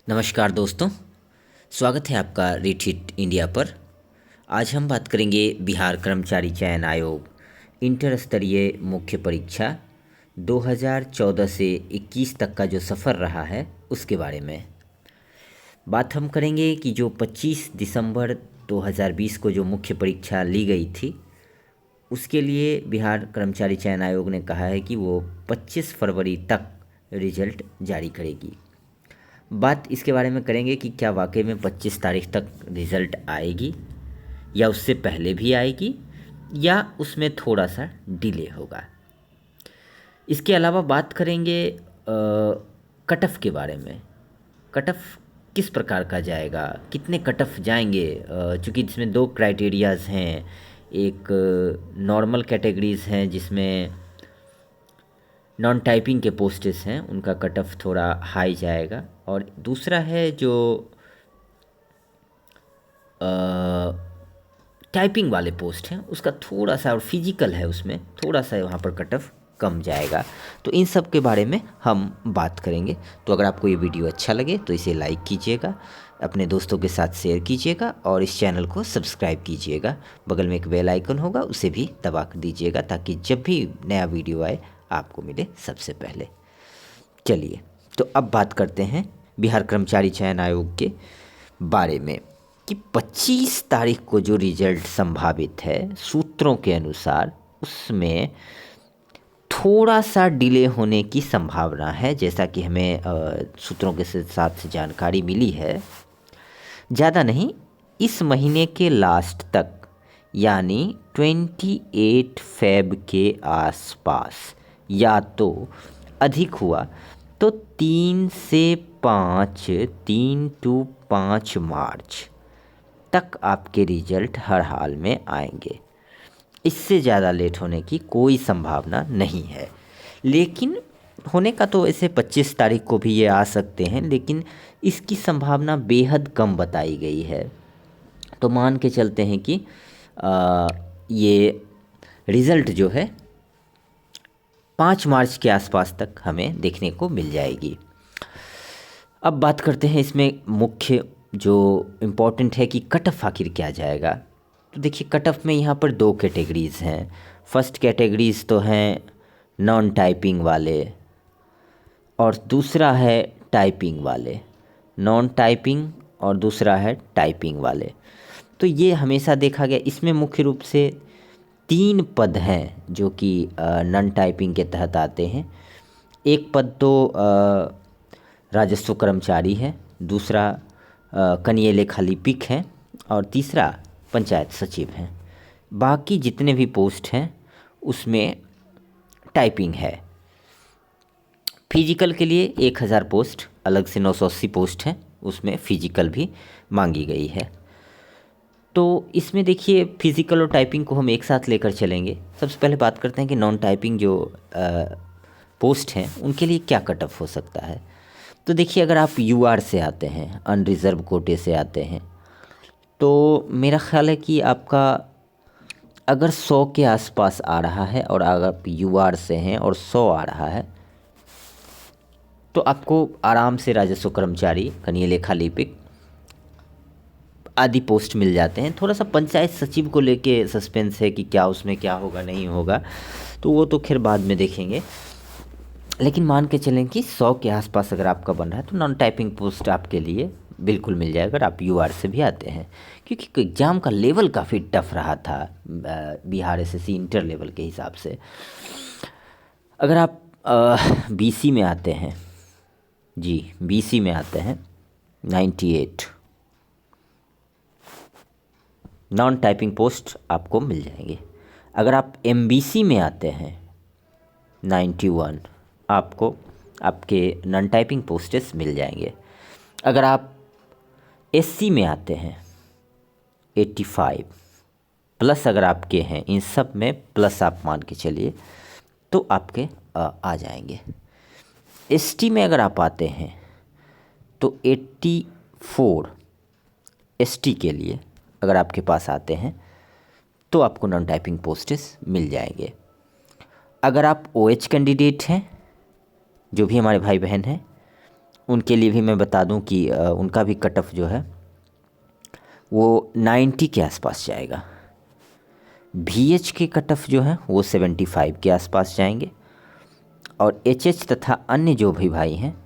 नमस्कार दोस्तों, स्वागत है आपका रीड इंडिया पर। आज हम बात करेंगे बिहार कर्मचारी चयन आयोग इंटर स्तरीय मुख्य परीक्षा 2014 से 21 तक का जो सफ़र रहा है उसके बारे में बात हम करेंगे कि जो 25 दिसंबर 2020 को जो मुख्य परीक्षा ली गई थी उसके लिए बिहार कर्मचारी चयन आयोग ने कहा है कि वो 25 फरवरी तक रिजल्ट जारी करेगी। बात इसके बारे में करेंगे कि क्या वाकई में 25 तारीख तक रिज़ल्ट आएगी या उससे पहले भी आएगी या उसमें थोड़ा सा डिले होगा। इसके अलावा बात करेंगे कट ऑफ के बारे में। कट ऑफ किस प्रकार का जाएगा, कितने कट ऑफ जाएंगे, चूँकि इसमें दो क्राइटेरियाज़ हैं। एक नॉर्मल कैटेगरीज़ हैं जिसमें नॉन टाइपिंग के पोस्टेस हैं, उनका कट ऑफ थोड़ा हाई जाएगा, और दूसरा है जो टाइपिंग वाले पोस्ट हैं उसका थोड़ा सा, और फिजिकल है उसमें थोड़ा सा वहाँ पर कट ऑफ कम जाएगा। तो इन सब के बारे में हम बात करेंगे। तो अगर आपको ये वीडियो अच्छा लगे तो इसे लाइक कीजिएगा, अपने दोस्तों के साथ शेयर कीजिएगा और इस चैनल को सब्सक्राइब कीजिएगा। बगल में एक बेल आइकन होगा, उसे भी दबा दीजिएगा ताकि जब भी नया वीडियो आए आपको मिले सबसे पहले। चलिए, तो अब बात करते हैं बिहार कर्मचारी चयन आयोग के बारे में कि 25 तारीख को जो रिजल्ट संभावित है, सूत्रों के अनुसार उसमें थोड़ा सा डिले होने की संभावना है, जैसा कि हमें सूत्रों के साथ जानकारी मिली है। ज़्यादा नहीं, इस महीने के लास्ट तक यानी 28 फेब के आसपास या तो अधिक हुआ तो 3 to 5 मार्च तक आपके रिजल्ट हर हाल में आएंगे। इससे ज़्यादा लेट होने की कोई संभावना नहीं है। लेकिन होने का तो ऐसे 25 तारीख को भी ये आ सकते हैं, लेकिन इसकी संभावना बेहद कम बताई गई है। तो मान के चलते हैं कि ये रिज़ल्ट जो है 5 मार्च के आसपास तक हमें देखने को मिल जाएगी। अब बात करते हैं इसमें मुख्य जो इम्पोर्टेंट है कि कट ऑफ आखिर क्या जाएगा। तो देखिए, कट ऑफ में यहाँ पर दो कैटेगरीज़ हैं। फर्स्ट कैटेगरीज़ तो हैं नॉन टाइपिंग वाले और दूसरा है टाइपिंग वाले। नॉन टाइपिंग और दूसरा है टाइपिंग वाले। तो ये हमेशा देखा गया, इसमें मुख्य रूप से 3 पद हैं जो कि नॉन टाइपिंग के तहत आते हैं। एक पद तो राजस्व कर्मचारी है, दूसरा कनीय लेखा लिपिक हैं और तीसरा पंचायत सचिव हैं। बाकी जितने भी पोस्ट हैं उसमें टाइपिंग है। फिजिकल के लिए 1000 पोस्ट अलग से 980 पोस्ट हैं, उसमें फिजिकल भी मांगी गई है। तो इसमें देखिए, फिज़िकल और टाइपिंग को हम एक साथ लेकर चलेंगे। सबसे पहले बात करते हैं कि नॉन टाइपिंग जो पोस्ट हैं उनके लिए क्या कट ऑफ हो सकता है। तो देखिए, अगर आप यूआर से आते हैं, अनरिज़र्व कोटे से आते हैं, तो मेरा ख़्याल है कि आपका अगर 100 के आसपास आ रहा है और अगर आप यूआर से हैं और 100 आ रहा है तो आपको आराम से राजस्व कर्मचारी, कनीय लेखा लिपिक आदि पोस्ट मिल जाते हैं। थोड़ा सा पंचायत सचिव को लेके सस्पेंस है कि क्या उसमें क्या होगा नहीं होगा, तो वो तो खैर बाद में देखेंगे। लेकिन मान के चलें कि 100 के आसपास अगर आपका बन रहा है तो नॉन टाइपिंग पोस्ट आपके लिए बिल्कुल मिल जाएगा अगर आप यूआर से भी आते हैं, क्योंकि एग्ज़ाम का लेवल काफ़ी टफ रहा था बिहार एसएससी इंटर लेवल के हिसाब से। अगर आप बीसी में आते हैं, जी बीसी में आते हैं, 98 नॉन टाइपिंग पोस्ट आपको मिल जाएंगे। अगर आप एमबीसी में आते हैं 91 आपको आपके नॉन टाइपिंग पोस्टेस मिल जाएंगे। अगर आप एससी में आते हैं 85 प्लस अगर आपके हैं, इन सब में प्लस आप मान के चलिए, तो आपके आ जाएंगे। एसटी में अगर आप आते हैं तो 84 एसटी के लिए अगर आपके पास आते हैं तो आपको नॉन टाइपिंग पोस्टेस मिल जाएंगे। अगर आप ओएच कैंडिडेट हैं, जो भी हमारे भाई बहन हैं, उनके लिए भी मैं बता दूं कि उनका भी कट ऑफ जो है वो 90 के आसपास जाएगा। VH के कट ऑफ जो है वो 75 के आसपास जाएंगे। और HH तथा अन्य जो भी भाई हैं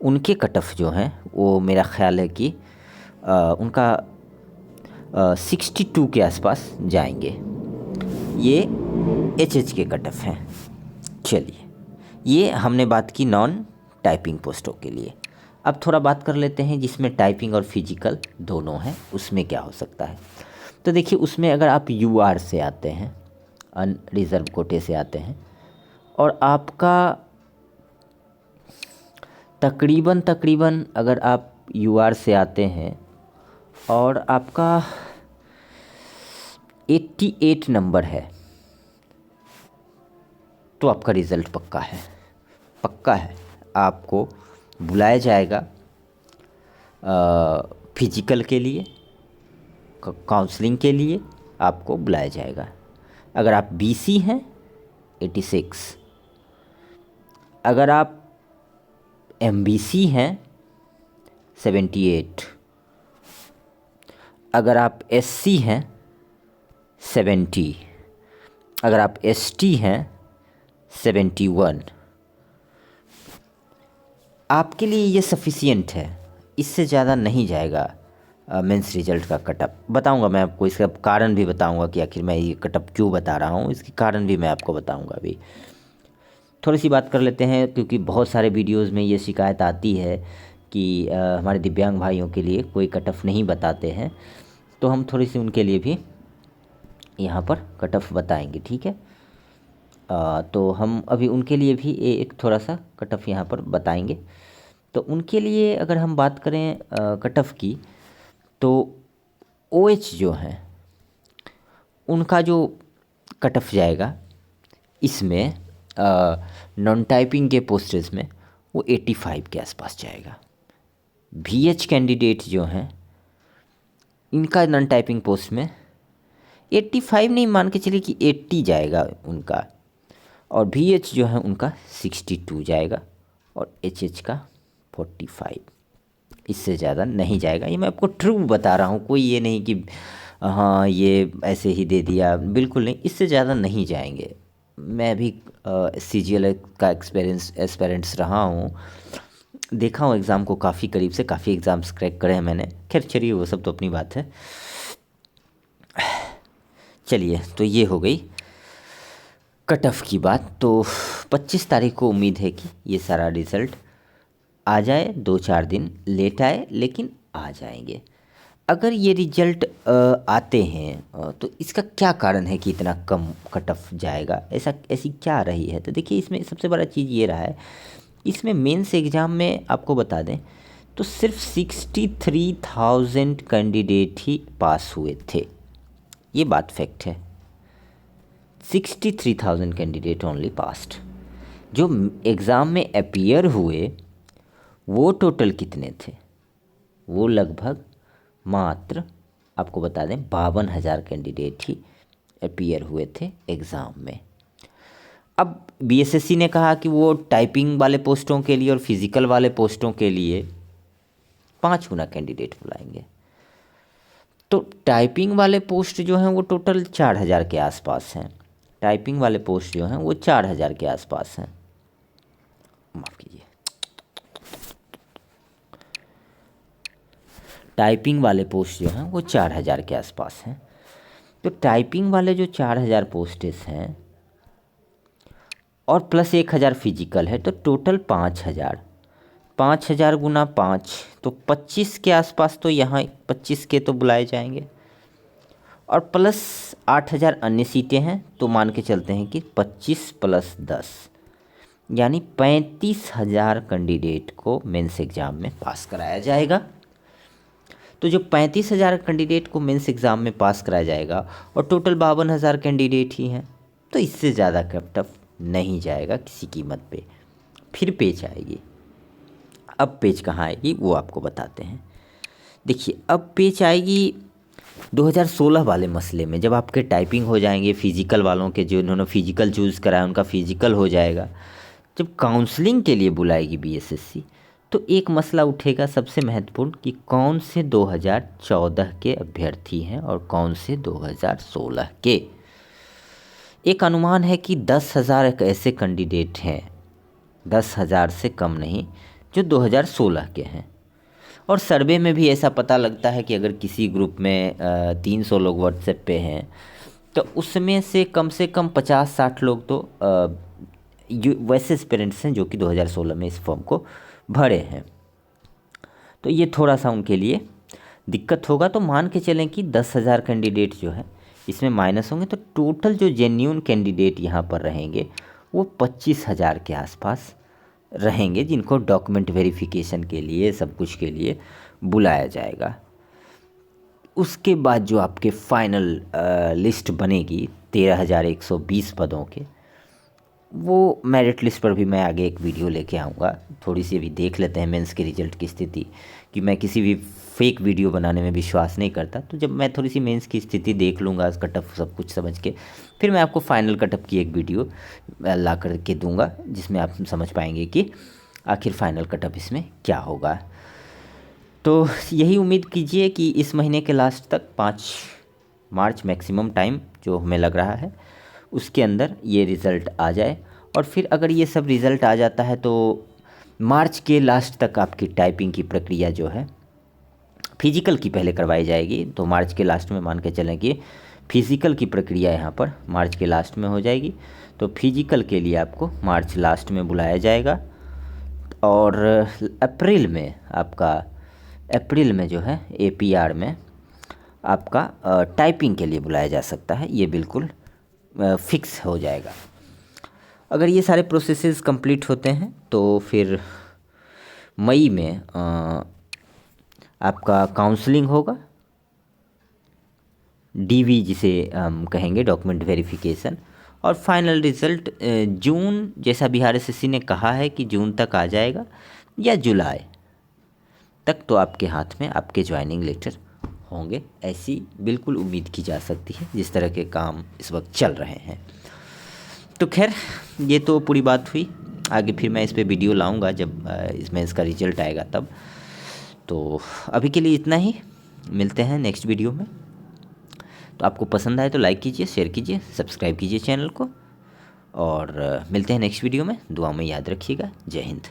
उनके कट ऑफ जो हैं वो मेरा ख्याल है कि उनका 62 के आसपास जाएंगे। ये HH के कट ऑफ हैं। चलिए, ये हमने बात की नॉन टाइपिंग पोस्टों के लिए। अब थोड़ा बात कर लेते हैं जिसमें टाइपिंग और फिजिकल दोनों हैं, उसमें क्या हो सकता है। तो देखिए, उसमें अगर आप UR से आते हैं, अनरिजर्व कोटे से आते हैं, और आपका तकरीबन अगर आप UR से आते हैं और आपका 88 नंबर है, तो आपका रिज़ल्ट पक्का है। आपको बुलाया जाएगा फिजिकल के लिए, काउंसलिंग के लिए आपको बुलाया जाएगा। अगर आप BC हैं 86, अगर आप MBC हैं 78, अगर आप SC हैं 70, अगर आप ST हैं 71, आपके लिए ये सफिशियंट है। इससे ज़्यादा नहीं जाएगा मेंस रिजल्ट का कटअप। बताऊंगा मैं आपको, इसका कारण भी बताऊंगा कि आखिर मैं ये कटअप क्यों बता रहा हूँ, इसके कारण भी मैं आपको बताऊंगा। अभी थोड़ी सी बात कर लेते हैं, क्योंकि बहुत सारे वीडियोस में ये शिकायत आती है कि हमारे दिव्यांग भाइयों के लिए कोई कटअप नहीं बताते हैं, तो हम थोड़ी सी उनके लिए भी यहाँ पर कटअप बताएंगे, ठीक है। तो हम अभी उनके लिए भी एक थोड़ा सा कटअप यहाँ पर बताएंगे। तो उनके लिए अगर हम बात करें कटअप की, तो OH जो हैं उनका जो कटअप जाएगा इसमें नॉन टाइपिंग के पोस्टेज में वो 85 के आसपास जाएगा। VH कैंडिडेट जो हैं इनका नॉन टाइपिंग पोस्ट में 85 नहीं, मान के चलिए कि 80 जाएगा उनका, और VH जो है उनका 62 जाएगा, और HH का 45। इससे ज़्यादा नहीं जाएगा। ये मैं आपको ट्रू बता रहा हूँ, कोई ये नहीं कि हाँ ये ऐसे ही दे दिया, बिल्कुल नहीं, इससे ज़्यादा नहीं जाएंगे। मैं भी CGL का एक्सपेरेंट्स रहा हूँ, देखा हूँ एग्ज़ाम को काफ़ी करीब से, काफ़ी एग्ज़ाम्स क्रैक करे हैं मैंने। खैर चलिए, वो सब तो अपनी बात है। चलिए, तो ये हो गई कट ऑफ की बात। तो 25 तारीख को उम्मीद है कि ये सारा रिज़ल्ट आ जाए, 2-4 दिन लेट आए लेकिन आ जाएंगे। अगर ये रिजल्ट आते हैं तो इसका क्या कारण है कि इतना कम कट ऑफ जाएगा, ऐसी क्या रही है। तो देखिए, इसमें सबसे बड़ा चीज़ ये रहा है, इसमें मेंस एग्ज़ाम में आपको बता दें तो सिर्फ 63,000 कैंडिडेट ही पास हुए थे। ये बात फैक्ट है, 63,000 कैंडिडेट ओनली पास्ड। जो एग्ज़ाम में अपीयर हुए वो टोटल कितने थे, वो लगभग मात्र आपको बता दें 52,000 कैंडिडेट ही अपीयर हुए थे एग्ज़ाम में। अब BSSC ने कहा कि वो टाइपिंग वाले पोस्टों के लिए और फिज़िकल वाले पोस्टों के लिए 5 गुना कैंडिडेट बुलाएंगे। तो टाइपिंग वाले पोस्ट जो हैं वो टोटल 4,000 के आसपास हैं। टाइपिंग वाले पोस्ट जो हैं वो 4,000 के आसपास हैं, माफ़ कीजिए, टाइपिंग वाले पोस्ट जो हैं वो 4,000 के आसपास हैं। तो टाइपिंग वाले जो 4,000 पोस्टेस हैं और प्लस 1,000 फिजिकल है, तो टोटल 5,000। 5,000 गुना 5 तो 25 के आसपास, तो यहाँ 25 के तो बुलाए जाएंगे, और प्लस 8,000 अन्य सीटें हैं, तो मान के चलते हैं कि 25 + 10 यानी 35,000 कैंडिडेट को मेंस एग्ज़ाम में पास कराया जाएगा। तो जो 35,000 कैंडिडेट को मेंस एग्ज़ाम में पास कराया जाएगा और टोटल 52,000 कैंडिडेट ही हैं, तो इससे ज़्यादा कट ऑफ नहीं जाएगा किसी कीमत पे। फिर पेच आएगी। अब पेच कहाँ आएगी वो आपको बताते हैं। देखिए, अब पेच आएगी 2016 वाले मसले में, जब आपके टाइपिंग हो जाएंगे, फिज़िकल वालों के जो उन्होंने फ़िज़िकल चूज़ कराया उनका फ़िज़िकल हो जाएगा, जब काउंसलिंग के लिए बुलाएगी BSSC, तो एक मसला उठेगा सबसे महत्वपूर्ण कि कौन से 2014 के अभ्यर्थी हैं और कौन से 2016 के। एक अनुमान है कि 10,000 एक ऐसे कैंडिडेट हैं, 10,000 से कम नहीं, जो 2016 के हैं। और सर्वे में भी ऐसा पता लगता है कि अगर किसी ग्रुप में 300 लोग व्हाट्सएप पे हैं तो उसमें से कम 50-60 लोग तो वैसे पेरेंट्स हैं जो कि 2016 में इस फॉर्म को भरे हैं। तो ये थोड़ा सा उनके लिए दिक्कत होगा। तो मान के चलें कि 10,000 कैंडिडेट जो है इसमें माइनस होंगे, तो टोटल जो जेन्यून कैंडिडेट यहाँ पर रहेंगे वो 25,000 के आसपास रहेंगे, जिनको डॉक्यूमेंट वेरिफिकेशन के लिए, सब कुछ के लिए बुलाया जाएगा। उसके बाद जो आपके फाइनल लिस्ट बनेगी 13,120 पदों के, वो मेरिट लिस्ट पर भी मैं आगे एक वीडियो लेके आऊँगा। थोड़ी सी अभी देख लेते हैं मेंस के रिज़ल्ट की स्थिति, कि मैं किसी भी फेक वीडियो बनाने में विश्वास नहीं करता। तो जब मैं थोड़ी सी मेंस की स्थिति देख लूँगा, कट ऑफ सब कुछ समझ के, फिर मैं आपको फाइनल कट ऑफ की एक वीडियो ला कर के दूँगा, जिसमें आप समझ पाएंगे कि आखिर फाइनल कट ऑफ इसमें क्या होगा। तो यही उम्मीद कीजिए कि इस महीने के लास्ट तक 5 मार्च मैक्सिमम टाइम जो हमें लग रहा है, उसके अंदर ये रिज़ल्ट आ जाए। और फिर अगर ये सब रिज़ल्ट आ जाता है तो मार्च के लास्ट तक आपकी टाइपिंग की प्रक्रिया जो है फिज़िकल की पहले करवाई जाएगी। तो मार्च के लास्ट में मान के चलें कि फिज़िकल की प्रक्रिया यहाँ पर मार्च के लास्ट में हो जाएगी। तो फिज़िकल के लिए आपको मार्च लास्ट में बुलाया जाएगा। और अप्रैल में जो है APR में आपका टाइपिंग के लिए बुलाया जा सकता है। ये बिल्कुल फिक्स हो जाएगा। अगर ये सारे प्रोसेसेस कंप्लीट होते हैं तो फिर मई में आपका काउंसलिंग होगा, DV जिसे हम कहेंगे, डॉक्यूमेंट वेरिफिकेशन। और फाइनल रिज़ल्ट जून, जैसा बिहार SSC ने कहा है कि जून तक आ जाएगा, या जुलाई तक तो आपके हाथ में आपके ज्वाइनिंग लेटर होंगे, ऐसी बिल्कुल उम्मीद की जा सकती है जिस तरह के काम इस वक्त चल रहे हैं। तो खैर, ये तो पूरी बात हुई। आगे फिर मैं इस पे वीडियो लाऊंगा जब इसमें इसका रिजल्ट आएगा तब। तो अभी के लिए इतना ही, मिलते हैं नेक्स्ट वीडियो में। तो आपको पसंद आए तो लाइक कीजिए, शेयर कीजिए, सब्सक्राइब कीजिए चैनल को, और मिलते हैं नेक्स्ट वीडियो में। दुआ में याद रखिएगा। जय हिंद।